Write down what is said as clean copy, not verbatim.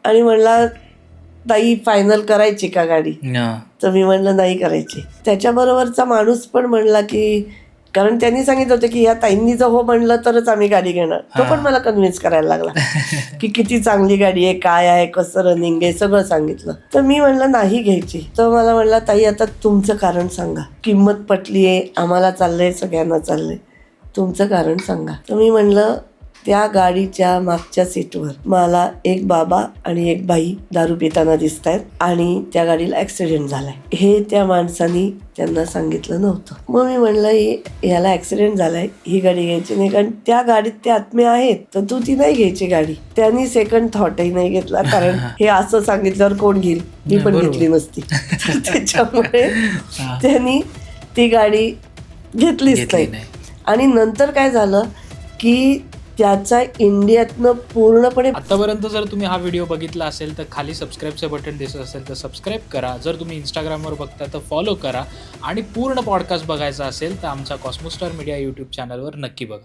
आणि म्हणला ताई फायनल करायची का गाडी. तर मी म्हणलं नाही करायची. त्याच्याबरोबरचा माणूस पण म्हणला की, कारण त्यांनी सांगितलं होतं की या ताईंनी जर हो म्हणलं तरच आम्ही गाडी घेणार. तो पण मला कन्व्हिन्स करायला लागला की किती चांगली गाडी आहे, काय आहे, कसं रनिंग आहे, सगळं सांगितलं. तर मी म्हणलं नाही घ्यायची. तर मला म्हणला ताई आता तुमचं कारण सांगा, किंमत पटली आहे, आम्हाला चाललंय, सगळ्यांना चाललंय, तुमचं कारण सांगा. तर मी म्हणलं त्या गाडीच्या मागच्या सीटवर मला एक बाबा आणि एक बाई दारू पिताना दिसत आहेत आणि त्या गाडीला ॲक्सिडेंट झालाय. हे त्या माणसानी त्यांना सांगितलं नव्हतं. मग मी म्हणलं याला ॲक्सिडेंट झालाय, ही गाडी घ्यायची नाही, कारण त्या गाडीत ते आत्मे आहेत, तर तू ती नाही घ्यायची गाडी. त्यांनी सेकंड थॉटही नाही घेतला, कारण हे असं सांगितल्यावर कोण घेईल, मी पण घेतली नसती. तर त्याच्यामुळे त्यांनी ती गाडी घेतलीच नाही. आणि नंतर काय झालं की त्याचा इंडियातनं पूर्णपणे. आतापर्यंत जर तुम्ही हा व्हिडिओ बघितला असेल तर खाली सबस्क्राईबचं बटन दिसत असेल तर सबस्क्राईब करा. जर तुम्ही इंस्टाग्रामवर बघता तर फॉलो करा आणि पूर्ण पॉडकास्ट बघायचा असेल तर आमच्या कॉस्मोस्टार मीडिया यूट्यूब चॅनलवर नक्की बघा.